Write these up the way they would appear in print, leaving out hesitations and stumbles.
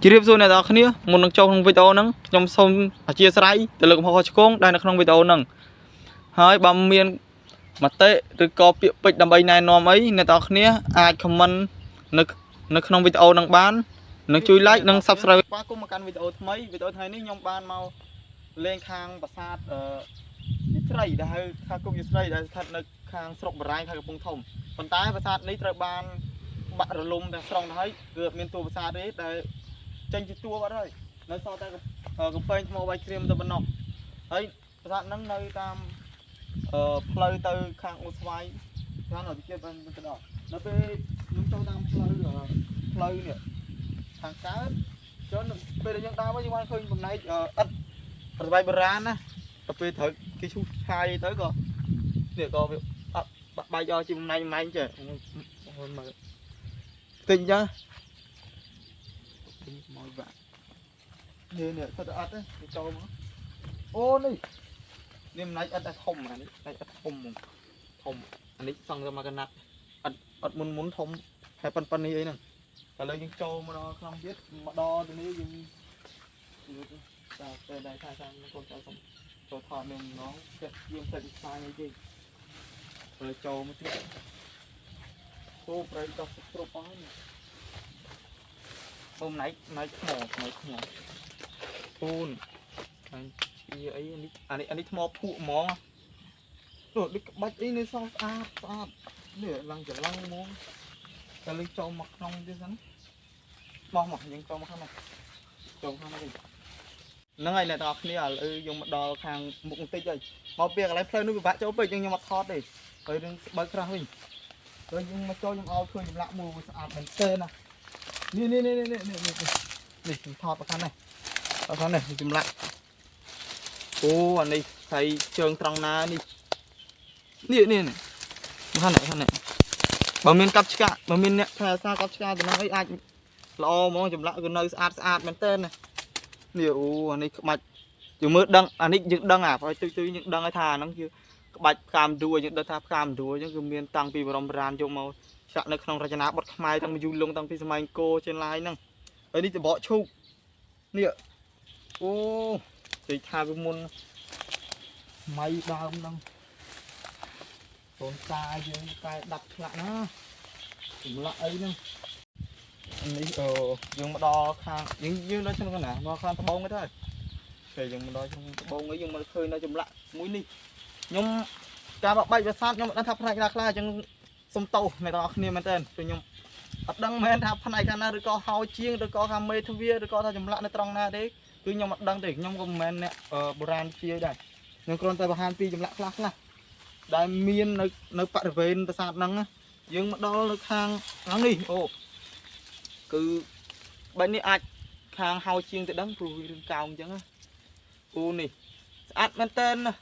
chỉ riêng rồi này đó khía một năng trong video nắng trong sông chia sải từ lượng họ con đây là không video nắng hai bầm miên mặt tệ từ có việc bệnh đầm bay này nó mấy này đó khía ai comment nó không video nắng bán nó chui like nâng subscribe qua cũng một căn video mấy video thấy ní nhom ban mau lên khang bát sát Israel đã hơi khang cũng Israel đã thật nó khang sọc bờ rai khang bung thùng còn tái bát sát ní trời ban bạn rồi lùm để xong thấy được miền tu bát sát đấy để tranh chữ tua vào đây nó so ta cái phơi mobile cream từ bên nọ ấy bát sát nâng nơi tam plei từ khang u xoay khang ở kia bên bên đó nó về nó trong tam plei nè thằng cá cho nó về được những tao với những ai khơi hôm nay ít rồi bay bờ na tập về thử cái chú hai tới coi để coi việc bay cho chim hôm nay chứ mà tình nhá mọi bạn nè nè sao đã đấy cho mà ô này niềm này ít thông mà này ít thông anh ấy xong rồi mà cái nát ít muốn thông hay pan này ấy nèแต่เลยยังโจมาดอคลองยึดมาดอตรงนี้ยังจากเป็นได้ทางมันคนจะส่งโจทอหนึ่งน้องจะยังเสร็จทางนี้จริงเลยโจมาที่โจไปต่อสุดโปรป้อนตรงไหนปูนอันนี้อันนี้ทมอผู้มองโดดดิบัดนี้ในซอสอาดเนี่ยลังจะลังมองแต่เลยโจมาคลองด้วยซ้ำมองยังโจมาข้างในโจข้างในนั่งไงเนี่ยตอนนี้ยังมาดอทางมุกติดเลยมาเปียกอะไรเพลินนู่นไปโจไปยังมาทอดดิไปดึงใบกระหิ่งเลยยังมาโจยังเอาช่วยยังละมือสะอาดเหมือนเต้นนะนี่ทอดประคันnàyจุ่มละโอ้อันนี้ใส่เชิงตรังนานี่ประคันไหนบะหมี่กับชิกะบะหมี่เนี่ยแพร่ซากับชิกะตัวนั้นไอ้อาจรอมองจุ่มละก็เนยสะอาดเหมือนเต้นนะนี่โอ้อันนี้มาอยู่มืดดังอันนี้ยึดดังพอตื้อยึดดังไอ้ทานั่งคือบัดคามดูยึดดังทาคามดูยังคือเมียนตังปีบรมรานโยมเอาฉะในขนมราชนาบดขมายตั้งมาอยู่ลงตั้งปีสมัยโกเชนไลนั่งไอ้นี่จะเบาะชุกเนี่ยโอ้ตีทาไปมุนไม่ดาวนั่งโดนตายยังตายดับละนะถึงละไอ้นั่งอันนี้ยังมาดอข้างยังได้ช่างกันนะมาข้างตะบงไม่ได้แต่ยังมาดอช่างตะบงấyยังมาเคยได้จุ่มละมุ้ยนี่ยมการแบบใบจะซัดยมนั่นทับพนักราจังสมโตในตอนนี้มันเต้นตัวยมอัดดังแม่ทับพนักกันนะหรือก็เฮาเชียงหรือก็ทำเมทวีหรือก็ทำจุ่มละในตรงหน้าเด็กคือยมอัดดังเด็กยมก็แม่เนี่ยโบราณเชียได้ยมกรอนแต่ประหารปีจุ่มละคลักนะได้เมียนในปัตเวนประสาทนั่งนะยังมาดอในข้างนั่งนี่โอ้คือใบนี้อาจข้างเฮาเชียงแต่ดังปลุยเรื่องเก่าจังนะโอ้นี่อัดมันเต้นนะ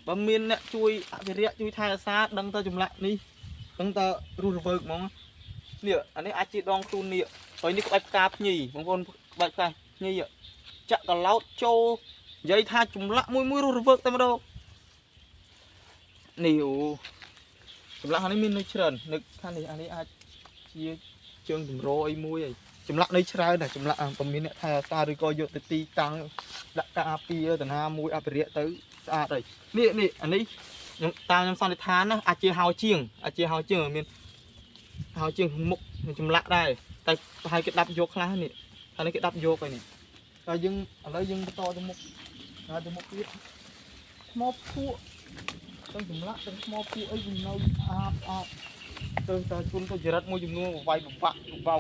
บะเมียนเนี่ยช่วยอะไรเรียช่วยทายซาดังตาจุ่มละนี่ดังตารูระเบิดมองเนี่ยอันนี้อาชีพดองตูนเนี่ยตอนนี้ก็ใบกาบหนีบางคนใบกาบหนีจะกระเล้าโจยัยทาจุ่มละมุ้ยรูระเบิดเต็มโดนี่โอ้จุ่มละอันนี้มีนึกเชิญนึกท่านนี้อันนี้อาชีพเชิงถึงโรยมุ้ยจุ่มละในชายนะจุ่มละบะเมียนเนี่ยทายซาหรือก็โยตตีตังละกาปีแต่หน้ามุ้ยอะไรเรียตื้อสะอาดเลยนี่อันนี้ยังตามยังสันนิษฐานนะอาจจะเฮาเชียงมีเฮาเชียงมุกจุ่มละได้แต่ให้กระดับโยกคลานี่อันนี้กระดับโยกไปนี่แต่ยังอะไรยังต่อจมุกนิดมอบผู้ต้องจุ่มละต้องมอบผู้ไอ้ยังน้อยอาบเติมแต่คุณก็จะรัดมวยจุ่มนัวไวบุบบักบุบเบา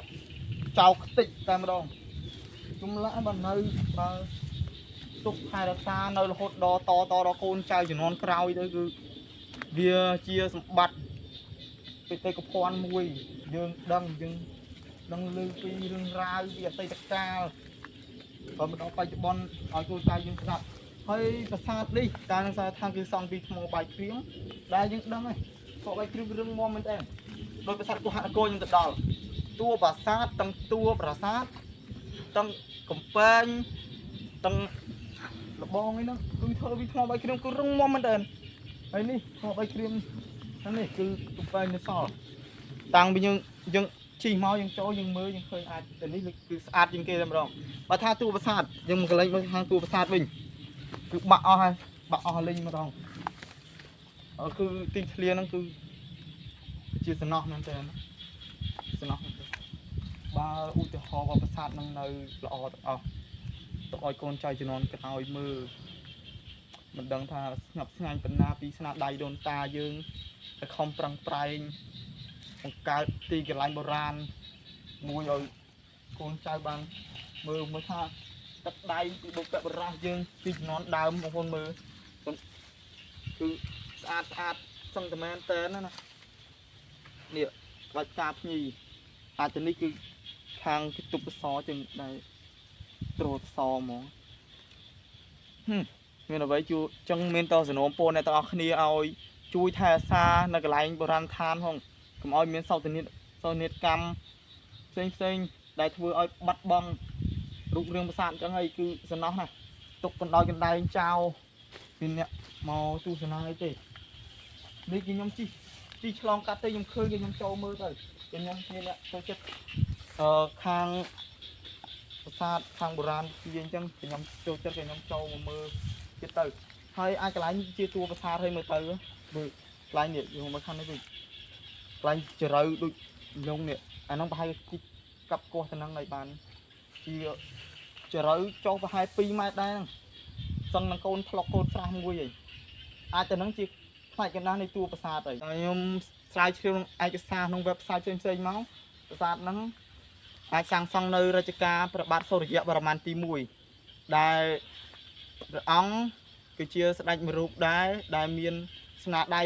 เจ้าติดแต่มาดองจุ่มละบันเลยมาตุกไฮรักษาในหดดอต่อโคนใจอยู่นอนกราวด้วยคือเบียเชียสมบัติไปเตะกับพรมวยยังดังลือปีเรื่องราวเบียเตะตะกาพอมันเอาไปจะบอลเอาตัวใจยังสับให้ประสาทดิการศึกษาทางคือซองปีทมใบเคลี้ยงได้ยังดังไงพอใบเคลี้ยงเรื่องมอมันเองโดยประสาทกูหันโกยังติดดอลตัวประสาทตั้งตัวประสาทตั้งกำปั้นตั้งระบองนี่นะคือเธอวิทมอใบเคลี้ยงคือเรื่องมอมันเองไอ้นี่มอใบเคลี้ยงนั่นนี่คือตุ้มไปในซอต่างไปยัง chỉ mau những chỗ những mưa những khơi ai đến đây cứ sát những kia làm rồi và tha tu và sát nhưng mà cái lấy mà tu và sát mình cứ bạo hai linh mà rồi cứ tinh liền nó cứ chia sẻ nọ nên tên sẻ nọ ba u từ họ và sát năng nơi lọ tụi oi con trai cho nó cái ao mưa mình đang tha ngập ngang bên na pi sna đầy đồn ta dương không prang prai một cái tì cái lạnh bờ ran mùi rồi con trai bằng mưa mới tha tất đầy bột bẹ bờ ran dương pi nón đào một con mưa cứ sát xong tầm anh tên đó nè nè vạch cạp nhì từនេះគឺខាងទីតុបសចឹងដែរត្រូសហ្មងមានអ្វីជួយចឹងមានតសនំពូនអ្នកទាំងអស់គ្នាឲ្យជួយថែអាសានៅកន្លែងបុរាណដ្ឋានផងកុំឲ្យមានសោកនាដកម្មផ្សេងដែលធ្វើឲ្យបាត់បង់រូបរាងប្រាសាទចឹងហើយគឺសំណោះណាទុកកណ្ដោយកណ្ដែងចោលមានអ្នកមកទស្សនាអីទេនេះគឺខ្ញុំជីឆ្លងកាត់ទៅខ្ញុំឃើញខ្ញុំចូលមើលទៅខ្ញុំមានអ្នកចូលចិត្តខាងប្រាសាទខាងបុរាណជាអញ្ចឹងខ្ញុំចូលចិត្តខ្ញុំចូលមកមើលទៀតទៅហើយអាចកន្លែងជាតួប្រាសាទឲ្យមើលទៅមើលកន្លែងនេះយើងមកខាងនេះវិញកន្លែងជ្រៅដូចខ្ញុំនេះអាហ្នឹងប្រហែលកាប់កោះទៅហ្នឹងឲ្យបានជាជ្រៅចុះប្រហែល2ម៉ែត្រដែរហ្នឹងសឹងនឹងកូនផ្លុកកូនស្រះមួយឯងអាចទៅហ្នឹងជាផ្នែកកណ្ដាលនៃតួប្រាសាទហើយខ្ញុំស្រាវជ្រាវឯកសារក្នុង website ផ្សេងមកប្រាសាទហ្នឹងអាចសាងសង់នៅរជ្ជកាលព្រះបាទសូរ្យវរ្ម័នទី1ដែលព្រះអង្គគឺជាស្ដេចមួយរូបដែរដែលមានស្នាដៃ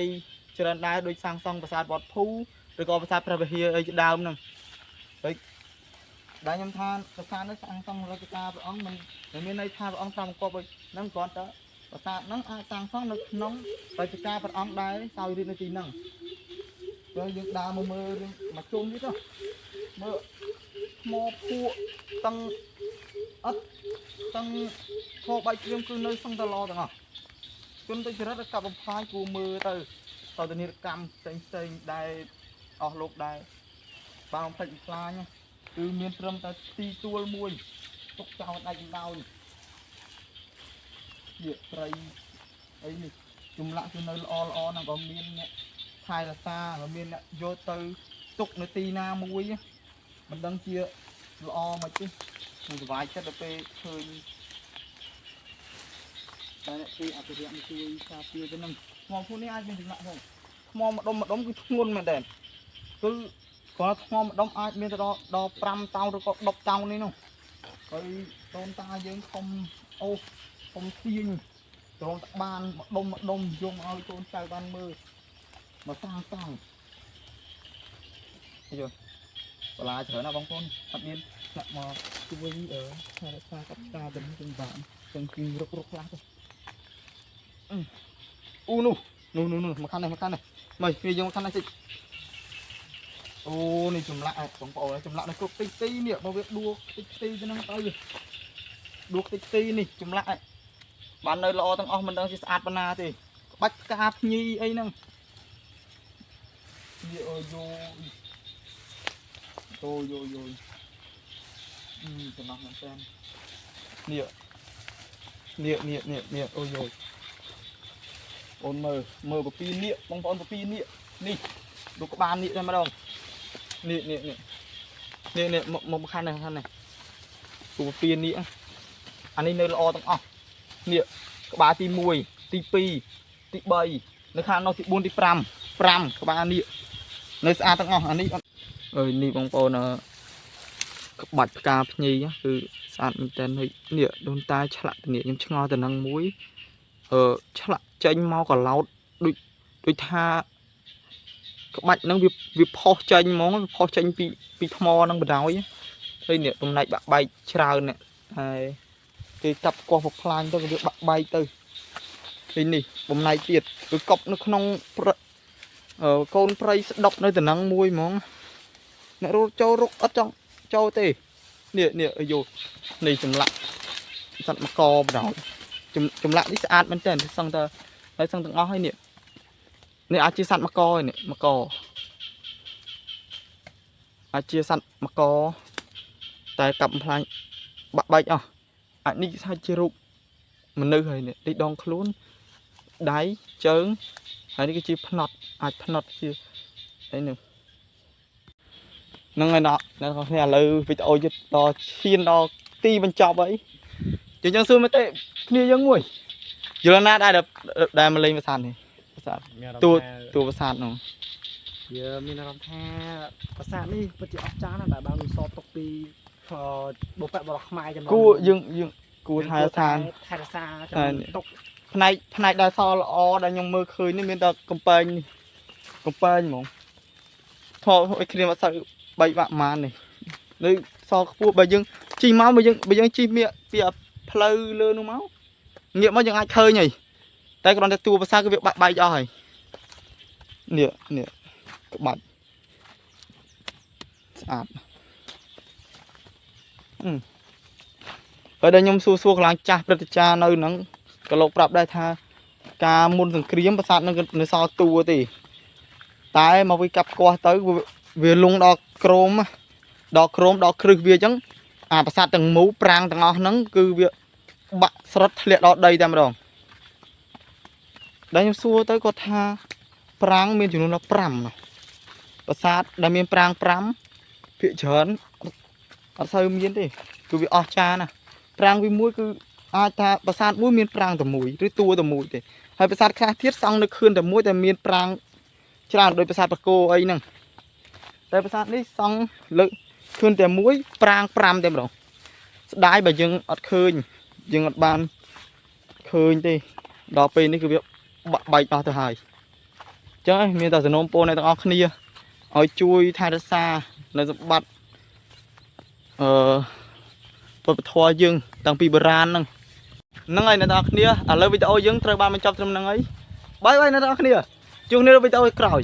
ច្រើនដែរដូចសាងសង់ប្រាសាទវត្តភូឬក៏ប្រាសាទព្រះវិហារអីជាដើមហ្នឹងហើយដែលខ្ញុំថាប្រាសាទនេះសាងសង់រជ្ជកាលព្រះអង្គមិនមានន័យថាព្រះអង្គតាមអង្គប់ហ្នឹងគ្រាន់តែប្រាសាទហ្នឹងអាចសាងសង់នៅក្នុងរជ្ជកាលព្រះអង្គដែរសោយរៀននៅទីហ្នឹងហើយយើងដើរមកមើលរឿងមកជុំនេះទៅមើលថ្មភក់ទាំងអត់ទាំងខោបាយគ្រឿងគឺនៅសឹងតឡទាំងអស់ជន់ទៅចរិតកាប់បំផ្លាញគួរមើលទៅតនីកម្មផ្សេងដែលអស់លោកដែរបានបំផ្លិចបំផ្លាញគឺមានត្រឹមតែទីទួលមួយទុកចោលដាច់ដោយវាត្រីអីនេះចម្លាក់គឺនៅល្អហ្នឹងក៏មានអ្នកថែរក្សាក៏មានអ្នកយកទៅទុកនៅទីណាមួយមិនដឹងជាល្អមកទេខ្ញុំសប្បាយចិត្តដល់ពេលឃើញតែអ្នកទីអភិរក្សនេះជួយការពារទៅនឹងថ្មភូនេះអាចមានចម្លាក់ផងថ្មម្ដុំគឺធ្ងន់មែនតើគឺគាត់ថ្មម្ដុំអាចមានទៅដល់5តោនឬក៏10តោននេះនោះហើយដូនតាយើងខំអូសខំទាញត្រង់បានម្ដុំយកមកឲ្យកូនចៅបានមើលមកសាងសង់យល់បលាច្រើនណាបងប្អូនអត់មានអ្នកមកជួយថែរក្សាកត្តាទាំងទាំងបានទាំងគឺរុកខ្លះទៅអូនោះមកខាងនេះមកគ្នាយកមកខាងនេះតិចអូនេះចម្លាក់បងប្អូនចម្លាក់នៅគ្រប់ទីនេះមកវាដួលទីទៅហ្នឹងទៅដួលទីនេះចម្លាក់បាននៅល្អទាំងអស់មិនដឹងជាស្អាតប៉ុណ្ណាទេក្បាច់ផ្កាភ្ញីអីហ្នឹងវាអូយចំណាស់មែនតើនេះអូយអូនមើលពពីនេះបងប្អូនពពីនេះនេះดูក្បាលនេះតែម្ដងនេះមកខាងនេះពពីនេះអានេះនៅល្អទាំងអស់នេះក្បាលទី1ទី2ទី3នៅខាងនោះទី4ទី5ក្បាលនេះនៅស្អាតទាំងអស់អានេះអើយនេះបងប្អូនក្បាច់ផ្កាភ្ញីគឺស្អាតមែនតើនេះដូនតាឆ្លាក់នេះខ្ញុំឆ្ងល់ទៅនឹងមួយឆ្លាក់ចេញមកកឡោតដូចថាក្បាច់ហ្នឹងវាផុសចេញហ្មងផុសចេញពីថ្មហ្នឹងបណ្ដោយហើយនេះបំណាច់បាក់បែកច្រើននេះហើយគេចាប់កោះបំផ្លាញទៅវាបាក់បែកទៅហើយនេះបំណាច់ទៀតគឺកប់នៅក្នុងកូនព្រៃស្ដុកនៅតំណឹងមួយហ្មងអ្នករត់ចូលរុកអត់ចង់ចូលទេនេះអាយុនេះចម្លាក់សត្វមកបណ្ដោយចម្លាក់នេះស្អាតមែនតើសឹងតែហើយសឹងទាំងអស់ហើយនេះអាចជាសត្វមកឯនេះមក អាចជាសัตว์មកកតែកាប់បំផ្លាញបាក់បែកអស់អាចនេះសាច់ជារូបមនុស្សហើយនេះទីដងខ្លួនដៃជើងហើយនេះគឺជាផ្នត់អាចផ្នត់ជាអីនេះហ្នឹងហើយអ្នកទាំងគ្នាឥឡូវវីដេអូយត់ដល់ឈានដល់ទីបញ្ចប់ហើយយើងសួរមើលទេគ្នាយើងមួយយល់ណាដែលមកលេងប្រាសាទនេះប្រាសាទតួប្រាសាទហ្នឹងយើងមានអារម្មណ៍ថាប្រាសាទនេះពិតជាអស្ចារ្យណាស់ដែលបានសតទុកពីបុព្វបុរសខ្មែរចំនួនគួរយើងគួរថែរក្សាចំនួនទុកផ្នែកដែលសល្អដែលខ្ញុំមើលឃើញនេះមានតែកំពែងនេះកំពែងហ្មងថតឲ្យគ្នាមកសូវ3បាក់ម៉ាននេះនៅសខ្ពស់បើយើងជិះមកបើយើងជិះមៀកពីផ្លូវលើនោះមកងាកមកយើងអាចឃើញហើយតែគ្រាន់តែតួភាសាគឺវាបាក់បែកអស់ហើយនេះក្បាច់ស្អាតហើយដល់ខ្ញុំសួរខ្លាំងចាស់ព្រឹទ្ធាចារ្យនៅហ្នឹងក៏លោកប្រាប់ដែរថាការមុនសង្គ្រាមប្រាសាទនឹងនៅសល់តួទេតែមកវាកាប់គាស់ទៅវាលងដល់ក្រមដល់គ្រឹះវាអញ្ចឹងអាប្រាសាទទាំងមូលប្រាំងទាំងអស់ហ្នឹងគឺវាបាក់ស្រុតធ្លាក់ដល់ដីតែម្ដងដែលខ្ញុំសួរទៅគាត់ថាប្រាំងមានចំនួនដល់5ណាប្រាសាទដែលមានប្រាំង5ភាគច្រើនអត់សូវមានទេគឺវាអស់ចាណាប្រាំងវាមួយគឺអាចថាប្រាសាទមួយមានប្រាំងតែមួយឬតួតែមួយទេហើយប្រាសាទខ្លះទៀតសង់នៅខឿនតែមួយតែមានប្រាំងច្រើនដោយប្រាសាទបកគោអីហ្នឹងតែប្រាសាទនេះសង់លើខឿនតែមួយប្រាំង5តែម្ដងស្ដាយបើយើងអត់ឃើញយើងអត់បានឃើញទេដល់ពេលនេះគឺវាបាក់បែកអស់ទៅហើយអញ្ចឹងមានតែសំណូមពរអ្នកទាំងអស់គ្នាឲ្យជួយថែរក្សានៅសម្បត្តិពុទ្ធធម៌យើងតាំងពីបុរាណហ្នឹងហើយអ្នកទាំងអស់គ្នាឥឡូវវីដេអូយើងត្រូវបានបញ្ចប់ត្រឹមហ្នឹងហើយបាយអ្នកទាំងអស់គ្នាជួបគ្នានៅវីដេអូក្រោយ